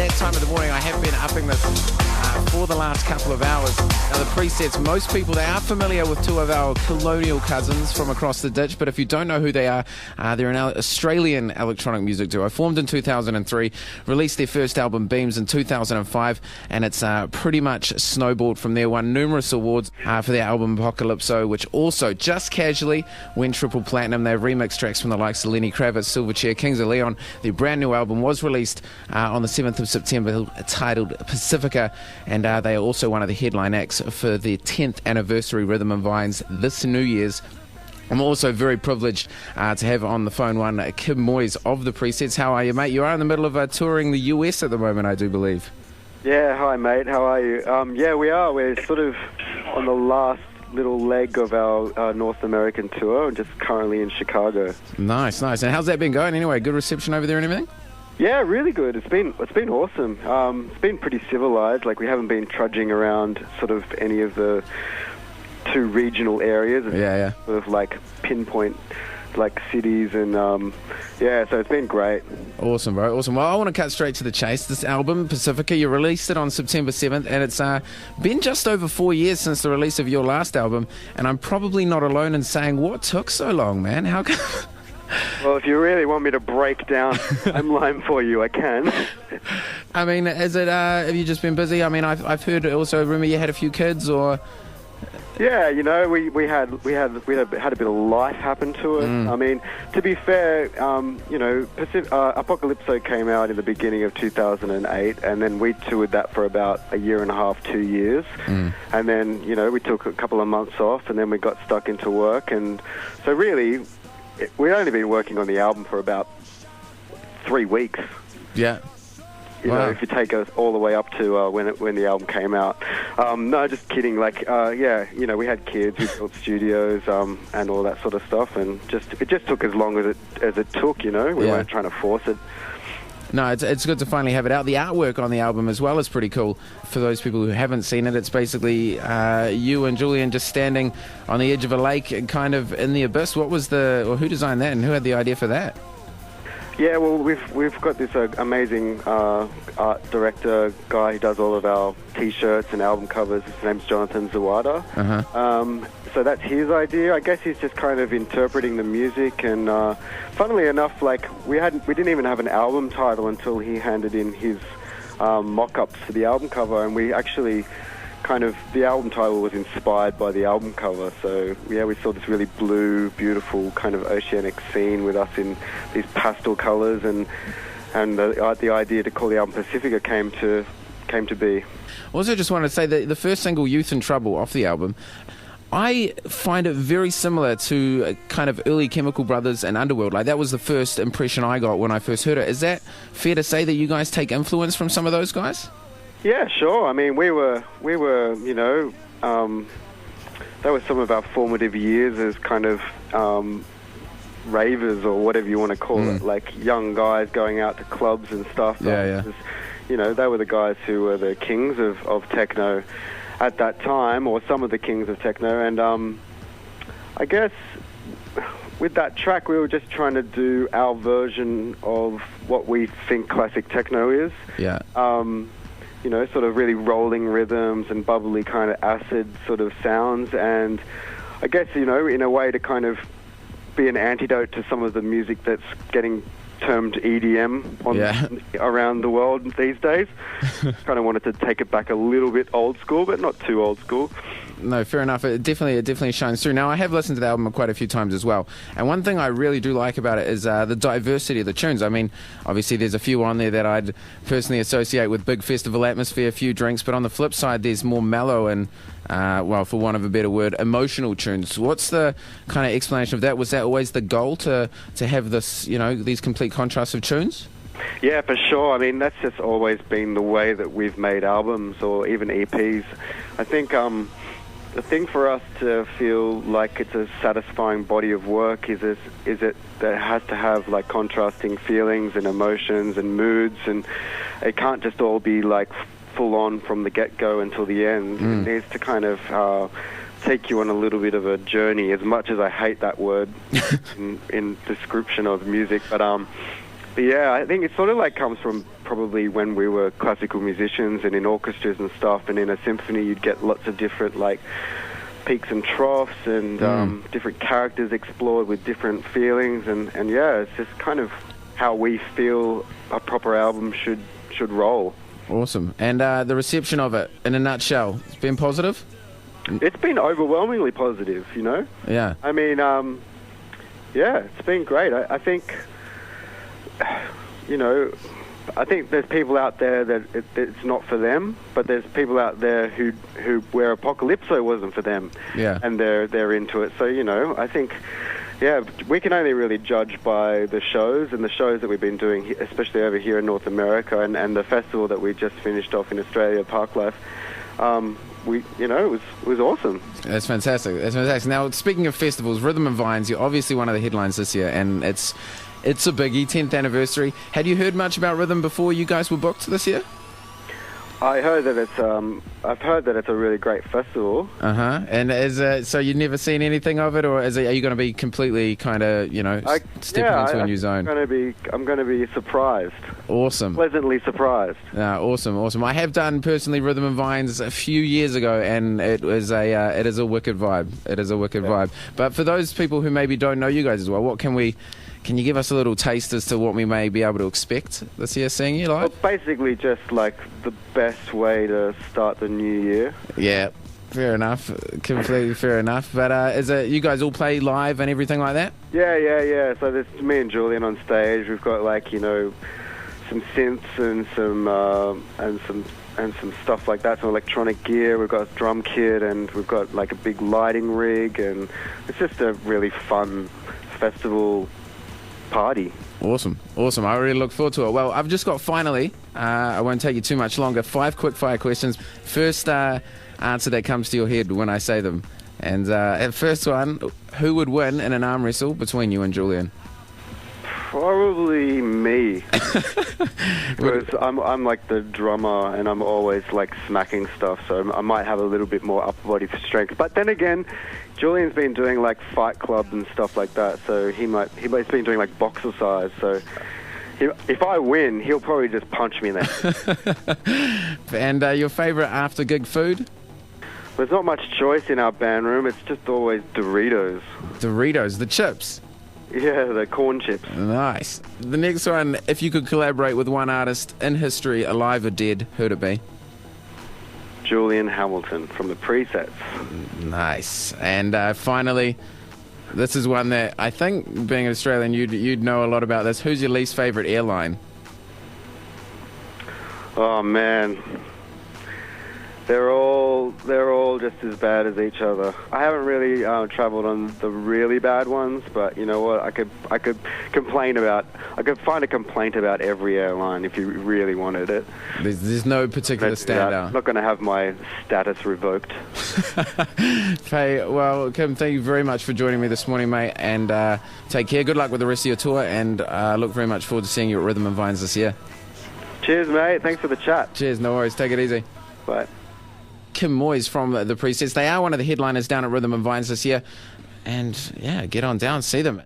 that time of the morning, I have been upping this for the last couple of hours. Now, the presets, most people, they are familiar with two of our colonial cousins from across the ditch, but if you don't know who they are, they're an Australian electronic music duo, formed in 2003, released their first album, Beams, in 2005, and it's pretty much snowballed from there, won numerous awards for their album Apocalypso, which also just casually went triple platinum. They've remixed tracks from the likes of Lenny Kravitz, Silverchair, Kings of Leon. Their brand new album was released on the 7th of September, titled Pacifica, and they are also one of the headline acts for the 10th anniversary Rhythm and Vines this New Year's. I'm also very privileged to have on the phone one Kim Moyes of the Presets. How are you, mate? You are in the middle of touring the US at the moment, I do believe. Yeah, hi, mate. How are you? Yeah, we are. We're sort of on the last little leg of our North American tour, and just currently in Chicago. Nice. And how's that been going anyway? Good reception over there and everything? Yeah, really good. It's been awesome. It's been pretty civilized. Like, we haven't been trudging around sort of any of the two regional areas. Yeah. Sort of like pinpoint like cities, and so it's been great. Awesome, bro. Awesome. Well, I want to cut straight to the chase. This album, Pacifica, you released it on September 7th, and it's been just over 4 years since the release of your last album, and I'm probably not alone in saying, what took so long, man? How come? Well, if you really want me to break down timeline for you, I can. I mean, have you just been busy? I mean, I've heard also, rumor you had a few kids, or... Yeah, you know, we had a bit of life happen to us. I mean, to be fair, you know, Apocalypso came out in the beginning of 2008, and then we toured that for about a year and a half, 2 years, and then, you know, we took a couple of months off, and then we got stuck into work, and so really, we'd only been working on the album for about 3 weeks. Yeah. You know, if you take us all the way up to when the album came out. No, just kidding. Like, yeah, you know, we had kids, we built studios, and all that sort of stuff, and it just took as long as it took. You know, we weren't trying to force it. No, it's good to finally have it out. The artwork on the album as well is pretty cool. For those people who haven't seen it, it's basically you and Julian just standing on the edge of a lake and kind of in the abyss. Who designed that, and who had the idea for that? Yeah, well, we've got this amazing art director guy who does all of our T-shirts and album covers. His name's Jonathan Zawada. So that's his idea. I guess he's just kind of interpreting the music. And funnily enough, like we didn't even have an album title until he handed in his mock-ups for the album cover, and we actually the album title was inspired by the album cover. So yeah, we saw this really blue, beautiful kind of oceanic scene with us in these pastel colors, and the idea to call the album Pacifica came to be. Also, just wanted to say that the first single, Youth in Trouble, off the album, I find it very similar to kind of early Chemical Brothers and Underworld. Like, that was the first impression I got when I first heard it. Is that fair to say that you guys take influence from some of those guys? Yeah, sure. I mean, we were, you know, that was some of our formative years as kind of ravers, or whatever you want to call it, like young guys going out to clubs and stuff. Yeah. You know, they were the guys who were the kings of techno at that time, or some of the kings of techno. And I guess with that track, we were just trying to do our version of what we think classic techno is. Yeah. You know, sort of really rolling rhythms and bubbly kind of acid sort of sounds, and I guess, you know, in a way to kind of be an antidote to some of the music that's getting termed EDM around the world these days. Kind of wanted to take it back a little bit old school, but not too old school. No, fair enough. It definitely shines through. Now, I have listened to the album quite a few times as well, and one thing I really do like about it is the diversity of the tunes. I mean, obviously there's a few on there that I'd personally associate with big festival atmosphere, a few drinks, but on the flip side, there's more mellow and, well, for want of a better word, emotional tunes. What's the kind of explanation of that? Was that always the goal, to have this, you know, these complete contrasts of tunes? Yeah, for sure. I mean, that's just always been the way that we've made albums or even EPs. I think the thing for us to feel like it's a satisfying body of work is it that it has to have like contrasting feelings and emotions and moods, and it can't just all be like full on from the get-go until the end. It needs to kind of take you on a little bit of a journey, as much as I hate that word in description of music. But But yeah, I think it sort of like comes from probably when we were classical musicians and in orchestras and stuff, and in a symphony you'd get lots of different like peaks and troughs and different characters explored with different feelings, and yeah, it's just kind of how we feel a proper album should roll. Awesome. And the reception of it, in a nutshell, it's been positive? It's been overwhelmingly positive, you know? Yeah. I mean, yeah, it's been great. I think, you know, I think there's people out there that it's not for them, but there's people out there who where Apocalypso wasn't for them, yeah, and they're into it. So, you know, I think, yeah, we can only really judge by the shows and the shows that we've been doing, especially over here in North America, and the festival that we just finished off in Australia, Parklife. You know, it was awesome. That's fantastic. That's fantastic. Now, speaking of festivals, Rhythm and Vines, you're obviously one of the headlines this year, and it's a biggie, 10th anniversary. Had you heard much about Rhythm before you guys were booked this year? I heard that I've heard that it's a really great festival. And so you've never seen anything of it, or are you going to be completely kind of, you know, stepping into a new zone? I'm going to be surprised. Awesome. Pleasantly surprised. Awesome. I have done personally Rhythm and Vines a few years ago, and it is a wicked vibe. It is a wicked vibe. But for those people who maybe don't know you guys as well, can you give us a little taste as to what we may be able to expect this year seeing you live? Well, basically just like the best way to start the new year. Yeah, fair enough. Completely fair enough. But is it you guys all play live and everything like that? Yeah. So there's me and Julian on stage. We've got like, you know, some synths and some stuff like that, some electronic gear. We've got a drum kit, and we've got like a big lighting rig, and it's just a really fun festival party. Awesome. I really look forward to it. Well, I've just got finally, I won't take you too much longer, 5 quick fire questions. First answer that comes to your head when I say them. And first one, who would win in an arm wrestle between you and Julian? Probably me. Because I'm like the drummer, and I'm always like smacking stuff, so I might have a little bit more upper body strength. But then again, Julian's been doing like Fight Club and stuff like that, so he's been doing like boxercise, so if I win, he'll probably just punch me there. And your favourite after gig food? There's not much choice in our band room. It's just always Doritos. Doritos, the chips? Yeah, the corn chips. Nice. The next one, if you could collaborate with one artist in history, alive or dead, who'd it be? Julian Hamilton from the Presets. Nice. And finally, this is one that I think, being Australian, you'd know a lot about this. Who's your least favourite airline? Oh man, they're all just as bad as each other. I haven't really travelled on the really bad ones, but you know what? I could find a complaint about every airline if you really wanted it. There's no particular standout. I'm not going to have my status revoked. Hey, well, Kim, thank you very much for joining me this morning, mate, and take care. Good luck with the rest of your tour, and look very much forward to seeing you at Rhythm and Vines this year. Cheers, mate. Thanks for the chat. Cheers. No worries. Take it easy. Bye. Kim Moyes from the Presets. They are one of the headliners down at Rhythm and Vines this year. And, yeah, get on down, see them.